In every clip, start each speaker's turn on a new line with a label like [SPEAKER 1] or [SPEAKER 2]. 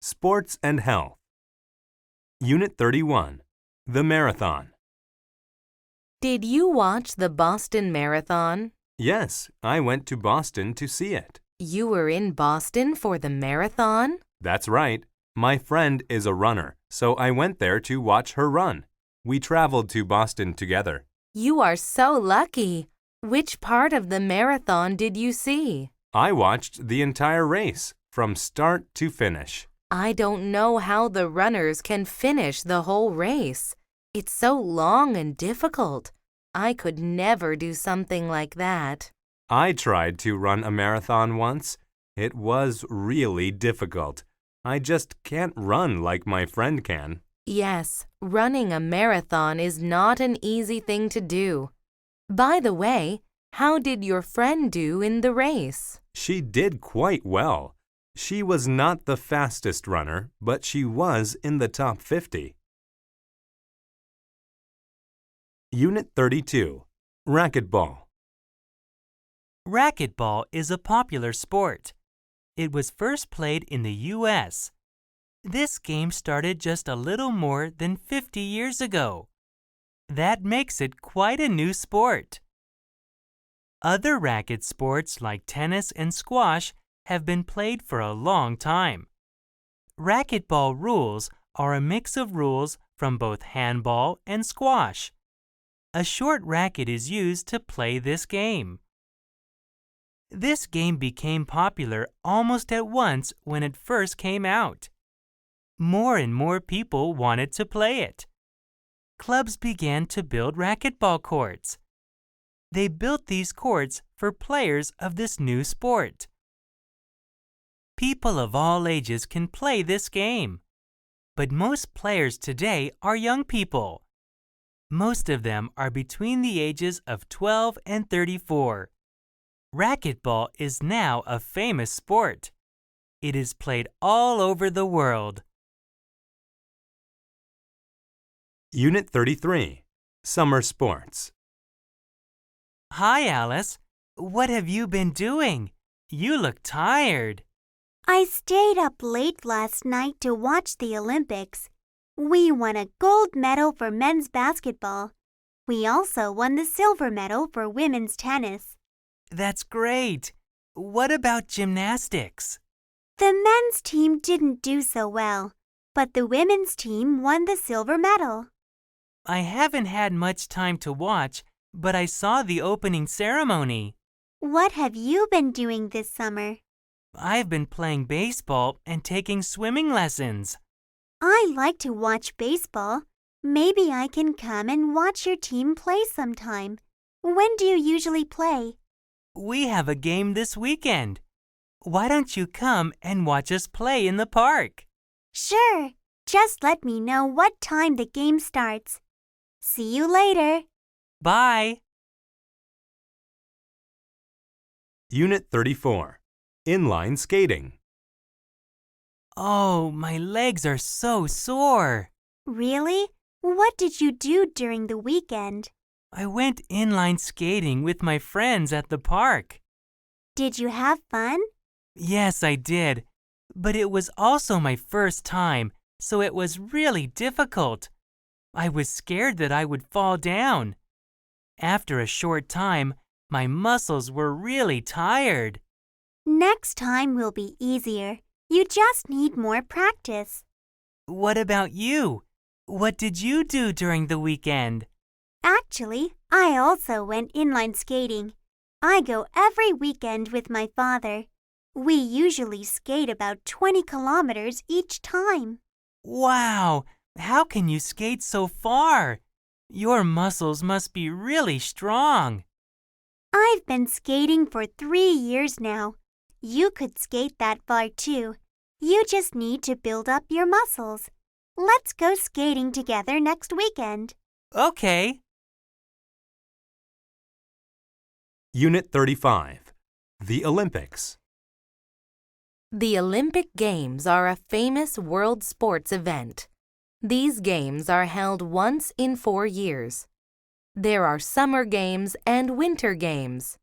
[SPEAKER 1] Sports and Health. Unit 31. The Marathon.
[SPEAKER 2] Did you watch the Boston Marathon?
[SPEAKER 1] Yes, I went to Boston to see it.
[SPEAKER 2] You were in Boston for the marathon?
[SPEAKER 1] That's right. My friend is a runner, so I went there to watch her run. We traveled to Boston together.
[SPEAKER 2] You are so lucky. Which part of the marathon did you see?
[SPEAKER 1] I watched the entire race, from start to finish.
[SPEAKER 2] I don't know how the runners can finish the whole race. It's so long and difficult. I could never do something like that.
[SPEAKER 1] I tried to run a marathon once. It was really difficult. I just can't run like my friend can.
[SPEAKER 2] Yes, running a marathon is not an easy thing to do. By the way, how did your friend do in the race?
[SPEAKER 1] She did quite well. She was not the fastest runner, but she was in the top 50. Unit 32. Racquetball.
[SPEAKER 3] Racquetball is a popular sport. It was first played in the U.S. This game started just a little more than 50 years ago. That makes it quite a new sport. Other racket sports like tennis and squash have been played for a long time. Racquetball rules are a mix of rules from both handball and squash. A short racket is used to play this game. This game became popular almost at once when it first came out. More and more people wanted to play it. Clubs began to build racquetball courts. They built these courts for players of this new sport. People of all ages can play this game, but most players today are young people. Most of them are between the ages of 12 and 34. Racquetball is now a famous sport. It is played all over the world.
[SPEAKER 1] Unit 33. Summer Sports.
[SPEAKER 3] Hi, Alice. What have you been doing? You look tired.
[SPEAKER 4] I stayed up late last night to watch the Olympics. We won a gold medal for men's basketball. We also won the silver medal for women's tennis.
[SPEAKER 3] That's great. What about gymnastics?
[SPEAKER 4] The men's team didn't do so well, but the women's team won the silver medal.
[SPEAKER 3] I haven't had much time to watch, but I saw the opening ceremony.
[SPEAKER 4] What have you been doing this summer?
[SPEAKER 3] I've been playing baseball and taking swimming lessons.
[SPEAKER 4] I like to watch baseball. Maybe I can come and watch your team play sometime. When do you usually play?
[SPEAKER 3] We have a game this weekend. Why don't you come and watch us play in the park?
[SPEAKER 4] Sure. Just let me know what time the game starts. See you later.
[SPEAKER 3] Bye.
[SPEAKER 1] Unit 34. Inline skating.
[SPEAKER 3] Oh, my legs are so sore.
[SPEAKER 4] Really? What did you do during the weekend?
[SPEAKER 3] I went inline skating with my friends at the park.
[SPEAKER 4] Did you have fun?
[SPEAKER 3] Yes, I did. But it was also my first time, so it was really difficult. I was scared that I would fall down. After a short time, my muscles were really tired.
[SPEAKER 4] Next time will be easier. You just need more practice.
[SPEAKER 3] What about you? What did you do during the weekend?
[SPEAKER 4] Actually, I also went inline skating. I go every weekend with my father. We usually skate about 20 kilometers each time.
[SPEAKER 3] Wow! How can you skate so far? Your muscles must be really strong.
[SPEAKER 4] I've been skating for 3 years now. You could skate that far too. You just need to build up your muscles. Let's go skating together next weekend.
[SPEAKER 3] Okay.
[SPEAKER 1] Unit 35. The Olympics.
[SPEAKER 2] The Olympic Games are a famous world sports event. These games are held once in 4 years. There are summer games and winter games.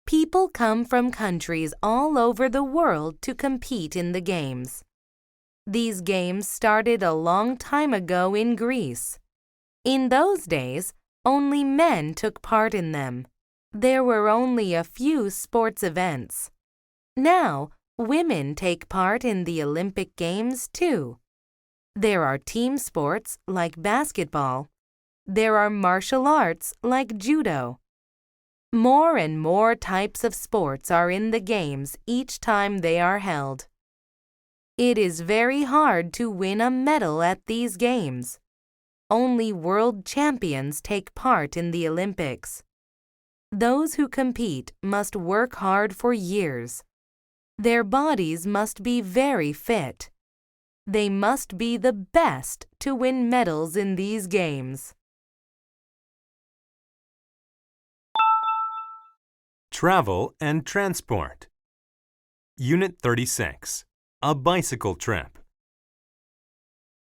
[SPEAKER 2] People come from countries all over the world to compete in the games. These games started a long time ago in Greece. In those days, only men took part in them. There were only a few sports events. Now, women take part in the Olympic Games too. There are team sports like basketball. There are martial arts like judo. More and more types of sports are in the games each time they are held. It is very hard to win a medal at these games. Only world champions take part in the Olympics. Those who compete must work hard for years. Their bodies must be very fit. They must be the best to win medals in these games.
[SPEAKER 1] Travel and Transport. Unit 36. A bicycle trip.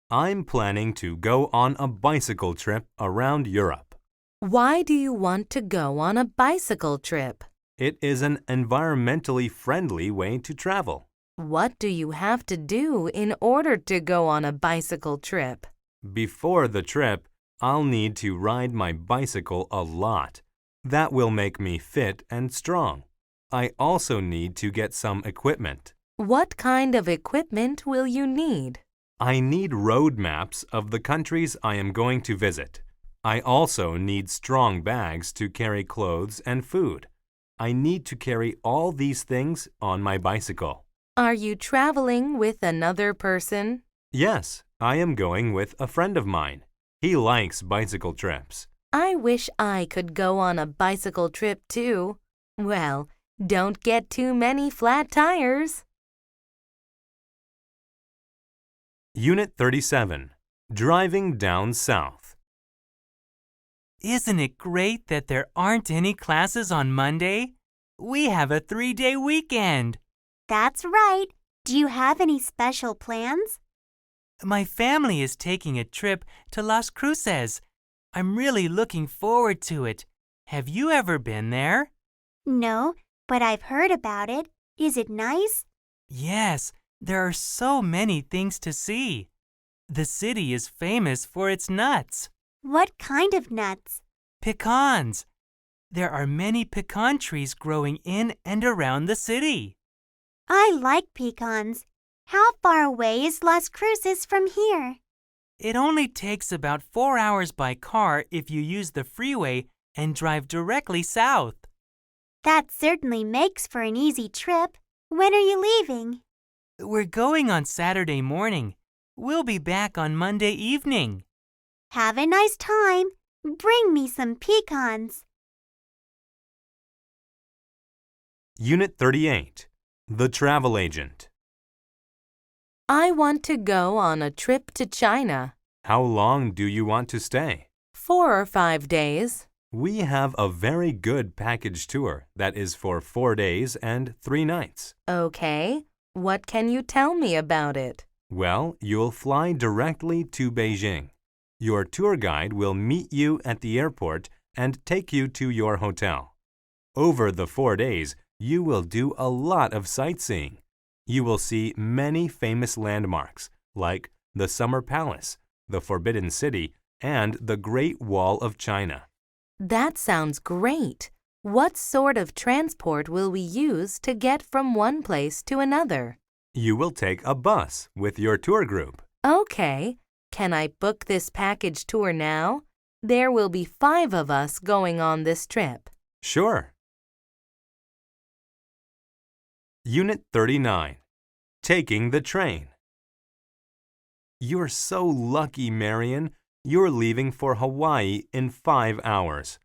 [SPEAKER 1] I'm planning to go on a bicycle trip around Europe.
[SPEAKER 2] Why do you want to go on a bicycle trip?
[SPEAKER 1] It is an environmentally friendly way to travel.
[SPEAKER 2] What do you have to do in order to go on a bicycle trip?
[SPEAKER 1] Before the trip, I'll need to ride my bicycle a lot. That will make me fit and strong. I also need to get some equipment.
[SPEAKER 2] What kind of equipment will you need?
[SPEAKER 1] I need road maps of the countries I am going to visit. I also need strong bags to carry clothes and food. I need to carry all these things on my bicycle.
[SPEAKER 2] Are you traveling with another person?
[SPEAKER 1] Yes, I am going with a friend of mine. He likes bicycle trips.
[SPEAKER 2] I wish I could go on a bicycle trip too. Well, don't get too many flat tires.
[SPEAKER 1] Unit 37. Driving Down South.
[SPEAKER 3] Isn't it great that there aren't any classes on Monday? We have a 3-day weekend.
[SPEAKER 4] That's right. Do you have any special plans?
[SPEAKER 3] My family is taking a trip to Las Cruces. I'm really looking forward to it. Have you ever been there?
[SPEAKER 4] No, but I've heard about it. Is it nice?
[SPEAKER 3] Yes, there are so many things to see. The city is famous for its nuts.
[SPEAKER 4] What kind of nuts?
[SPEAKER 3] Pecans. There are many pecan trees growing in and around the city.
[SPEAKER 4] I like pecans. How far away is Las Cruces from here?
[SPEAKER 3] It only takes about 4 hours by car if you use the freeway and drive directly south.
[SPEAKER 4] That certainly makes for an easy trip. When are you leaving?
[SPEAKER 3] We're going on Saturday morning. We'll be back on Monday evening.
[SPEAKER 4] Have a nice time. Bring me some pecans.
[SPEAKER 1] Unit 38. The Travel Agent.
[SPEAKER 2] I want to go on a trip to China.
[SPEAKER 1] How long do you want to stay?
[SPEAKER 2] 4 or 5 days.
[SPEAKER 1] We have a very good package tour that is for 4 days and 3 nights.
[SPEAKER 2] Okay. What can you tell me about it?
[SPEAKER 1] Well, you'll fly directly to Beijing. Your tour guide will meet you at the airport and take you to your hotel. Over the 4 days, you will do a lot of sightseeing. You will see many famous landmarks like the Summer Palace, the Forbidden City, and the Great Wall of China.
[SPEAKER 2] That sounds great. What sort of transport will we use to get from one place to another?
[SPEAKER 1] You will take a bus with your tour group.
[SPEAKER 2] Okay. Can I book this package tour now? There will be 5 of us going on this trip.
[SPEAKER 1] Sure. Unit 39. Taking the train. You're so lucky, Marion. You're leaving for Hawaii in 5 hours.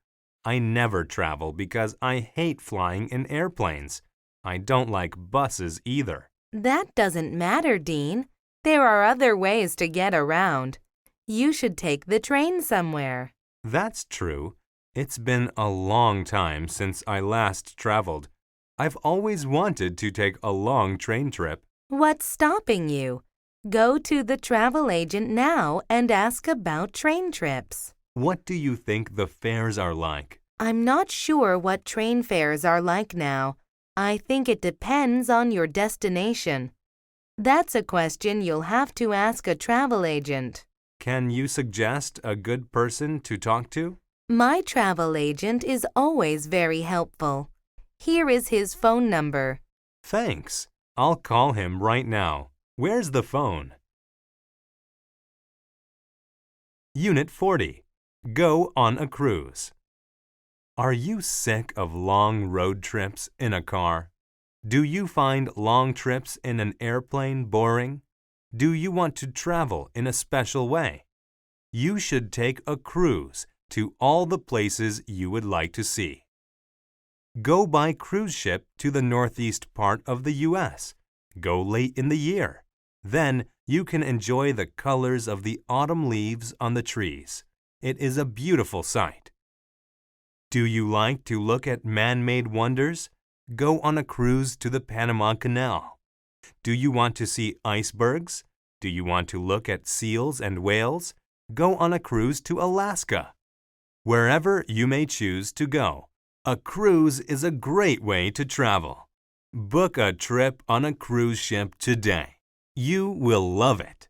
[SPEAKER 1] I never travel because I hate flying in airplanes. I don't like buses either.
[SPEAKER 2] That doesn't matter, Dean. There are other ways to get around. You should take the train somewhere.
[SPEAKER 1] That's true. It's been a long time since I last traveled. I've always wanted to take a long train trip.
[SPEAKER 2] What's stopping you? Go to the travel agent now and ask about train trips.
[SPEAKER 1] What do you think the fares are like?
[SPEAKER 2] I'm not sure what train fares are like now. I think it depends on your destination. That's a question you'll have to ask a travel agent.
[SPEAKER 1] Can you suggest a good person to talk to?
[SPEAKER 2] My travel agent is always very helpful. Here is his phone number.
[SPEAKER 1] Thanks. I'll call him right now. Where's the phone? Unit 40. Go on a cruise. Are you sick of long road trips in a car? Do you find long trips in an airplane boring? Do you want to travel in a special way? You should take a cruise to all the places you would like to see. Go by cruise ship to the northeast part of the U.S. Go late in the year. Then you can enjoy the colors of the autumn leaves on the trees. It is a beautiful sight. Do you like to look at man-made wonders? Go on a cruise to the Panama Canal. Do you want to see icebergs? Do you want to look at seals and whales? Go on a cruise to Alaska. Wherever you may choose to go, a cruise is a great way to travel. Book a trip on a cruise ship today. You will love it.